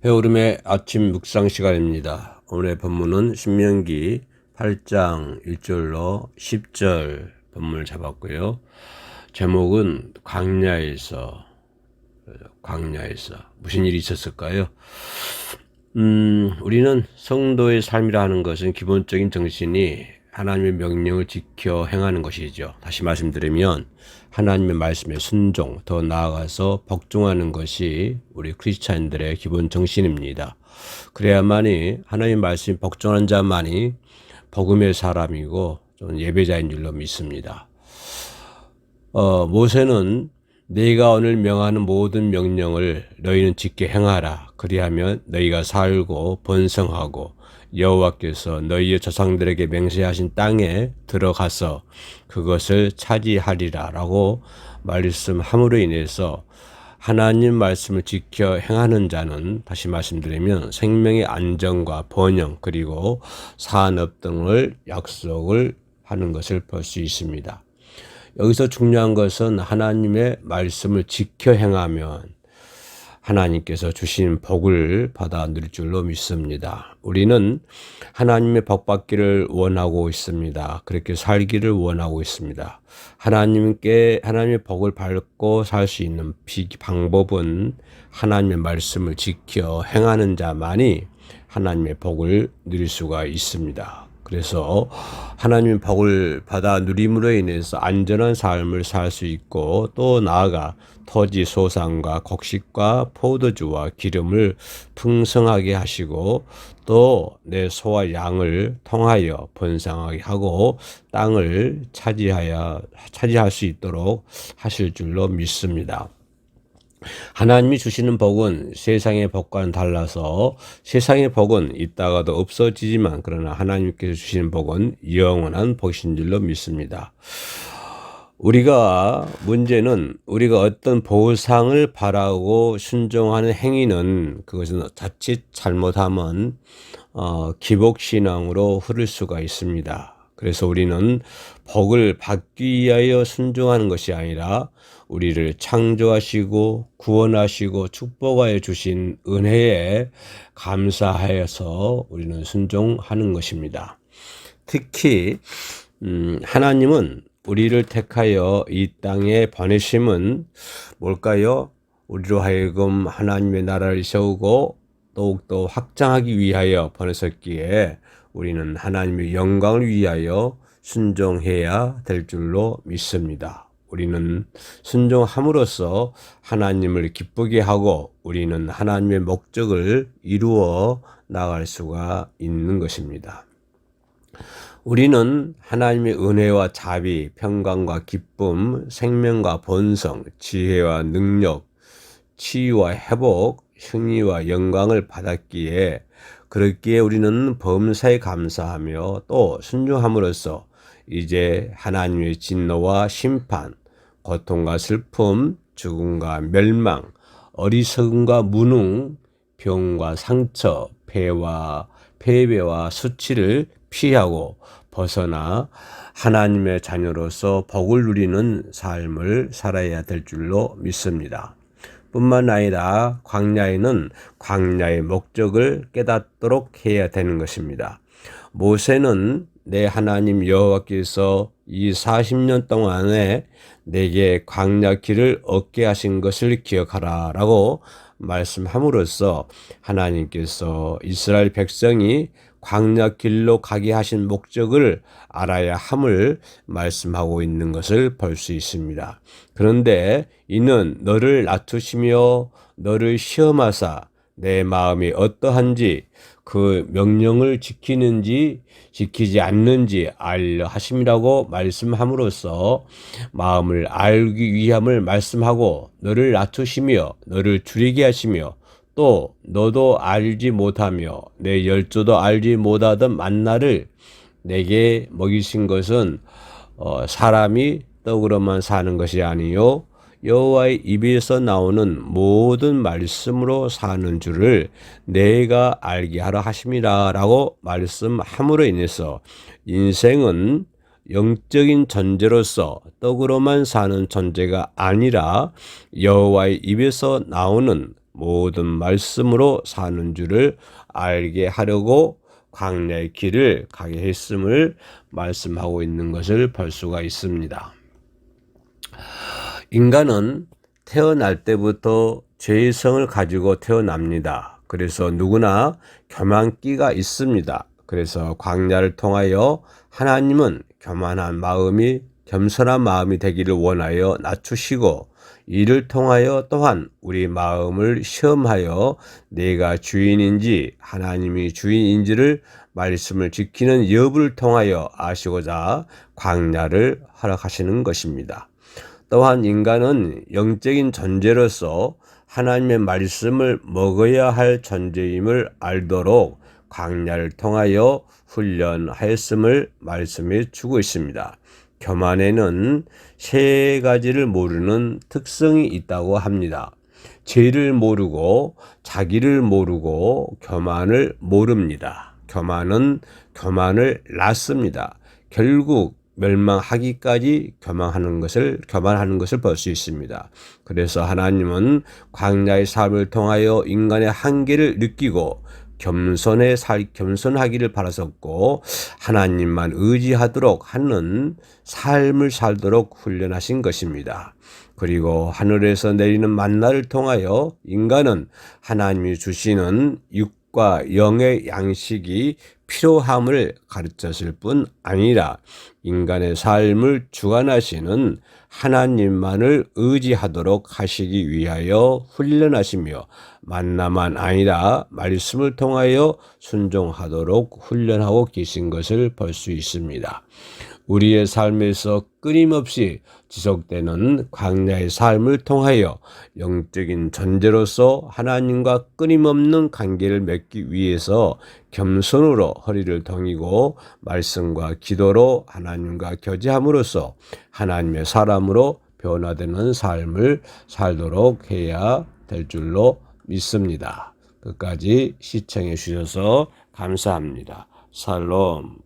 해오름의 아침 묵상 시간입니다. 오늘의 본문은 신명기 8장 1절로 10절 본문을 잡았고요. 제목은 광야에서 무슨 일이 있었을까요? 우리는 성도의 삶이라 하는 것은 기본적인 정신이 하나님의 명령을 지켜 행하는 것이죠. 다시 말씀드리면 하나님의 말씀에 순종, 더 나아가서 복종하는 것이 우리 크리스찬들의 기본 정신입니다. 그래야만이 하나님의 말씀에 복종하는 자만이 복음의 사람이고 좀 예배자인 줄로 믿습니다. 모세는 네가 오늘 명하는 모든 명령을 너희는 지켜 행하라. 그리하면 너희가 살고 번성하고 여호와께서 너희의 조상들에게 맹세하신 땅에 들어가서 그것을 차지하리라 라고 말씀함으로 인해서 하나님 말씀을 지켜 행하는 자는, 다시 말씀드리면 생명의 안정과 번영 그리고 산업 등을 약속을 하는 것을 볼 수 있습니다. 여기서 중요한 것은 하나님의 말씀을 지켜 행하면 하나님께서 주신 복을 받아 누릴 줄로 믿습니다. 우리는 하나님의 복 받기를 원하고 있습니다. 그렇게 살기를 원하고 있습니다. 하나님의 복을 받고 살 수 있는 방법은 하나님의 말씀을 지켜 행하는 자만이 하나님의 복을 누릴 수가 있습니다. 그래서 하나님의 복을 받아 누림으로 인해서 안전한 삶을 살 수 있고, 또 나아가 토지 소산과 곡식과 포도주와 기름을 풍성하게 하시고, 또 내 소와 양을 통하여 번성하게 하고 땅을 차지할 수 있도록 하실 줄로 믿습니다. 하나님이 주시는 복은 세상의 복과는 달라서 세상의 복은 있다가도 없어지지만, 그러나 하나님께서 주시는 복은 영원한 복이신 줄로 믿습니다. 문제는 우리가 어떤 보상을 바라고 순종하는 행위는 그것은 자칫 잘못하면 기복신앙으로 흐를 수가 있습니다. 그래서 우리는 복을 받기 위하여 순종하는 것이 아니라 우리를 창조하시고 구원하시고 축복하여 주신 은혜에 감사하여서 우리는 순종하는 것입니다. 특히 하나님은 우리를 택하여 이 땅에 보내심은 뭘까요? 우리로 하여금 하나님의 나라를 세우고 더욱더 확장하기 위하여 보내셨기에 우리는 하나님의 영광을 위하여 순종해야 될 줄로 믿습니다. 우리는 순종함으로써 하나님을 기쁘게 하고 우리는 하나님의 목적을 이루어 나갈 수가 있는 것입니다. 우리는 하나님의 은혜와 자비, 평강과 기쁨, 생명과 번성, 지혜와 능력, 치유와 회복, 승리와 영광을 받았기에, 그렇기에 우리는 범사에 감사하며 또 순종함으로써 이제 하나님의 진노와 심판, 고통과 슬픔, 죽음과 멸망, 어리석음과 무능, 병과 상처, 패배와 수치를 피하고 벗어나 하나님의 자녀로서 복을 누리는 삶을 살아야 될 줄로 믿습니다. 뿐만 아니라 광야에는 광야의 목적을 깨닫도록 해야 되는 것입니다. 모세는 내 하나님 여호와께서 이 40년 동안에 내게 광야 길을 얻게 하신 것을 기억하라 라고 말씀함으로써 하나님께서 이스라엘 백성이 광야 길로 가게 하신 목적을 알아야 함을 말씀하고 있는 것을 볼 수 있습니다. 그런데 이는 너를 낮추시며 너를 시험하사 내 마음이 어떠한지 그 명령을 지키는지 지키지 않는지 알려 하심이라고 말씀함으로써 마음을 알기 위함을 말씀하고, 너를 낮추시며 너를 줄이게 하시며 또 너도 알지 못하며 내 열조도 알지 못하던 만나를 내게 먹이신 것은 사람이 떡으로만 사는 것이 아니요 여호와의 입에서 나오는 모든 말씀으로 사는 줄을 내가 알게 하라 하심이라 라고 말씀함으로 인해서 인생은 영적인 존재로서 떡으로만 사는 존재가 아니라 여호와의 입에서 나오는 모든 말씀으로 사는 줄을 알게 하려고 광야의 길을 가게 했음을 말씀하고 있는 것을 볼 수가 있습니다. 인간은 태어날 때부터 죄의 성을 가지고 태어납니다. 그래서 누구나 교만기가 있습니다. 그래서 광야를 통하여 하나님은 교만한 마음이 겸손한 마음이 되기를 원하여 낮추시고, 이를 통하여 또한 우리 마음을 시험하여 내가 주인인지 하나님이 주인인지를 말씀을 지키는 여부를 통하여 아시고자 광야를 허락하시는 것입니다. 또한 인간은 영적인 존재로서 하나님의 말씀을 먹어야 할 존재임을 알도록 광야를 통하여 훈련하였음을 말씀해 주고 있습니다. 교만에는 세 가지를 모르는 특성이 있다고 합니다. 죄를 모르고 자기를 모르고 교만을 모릅니다. 교만은 교만을 낳습니다. 결국 멸망하기까지 교만하는 것을 볼 수 있습니다. 그래서 하나님은 광야의 삶을 통하여 인간의 한계를 느끼고 겸손하기를 바라셨고, 하나님만 의지하도록 하는 삶을 살도록 훈련하신 것입니다. 그리고 하늘에서 내리는 만나를 통하여 인간은 하나님이 주시는 육과 영의 양식이 필요함을 가르쳤을 뿐 아니라 인간의 삶을 주관하시는 하나님만을 의지하도록 하시기 위하여 훈련하시며, 만나만 아니라 말씀을 통하여 순종하도록 훈련하고 계신 것을 볼 수 있습니다. 우리의 삶에서 끊임없이 지속되는 광야의 삶을 통하여 영적인 존재로서 하나님과 끊임없는 관계를 맺기 위해서 겸손으로 허리를 동이고 말씀과 기도로 하나님과 교제함으로써 하나님의 사람으로 변화되는 삶을 살도록 해야 될 줄로 믿습니다. 끝까지 시청해 주셔서 감사합니다. 샬롬.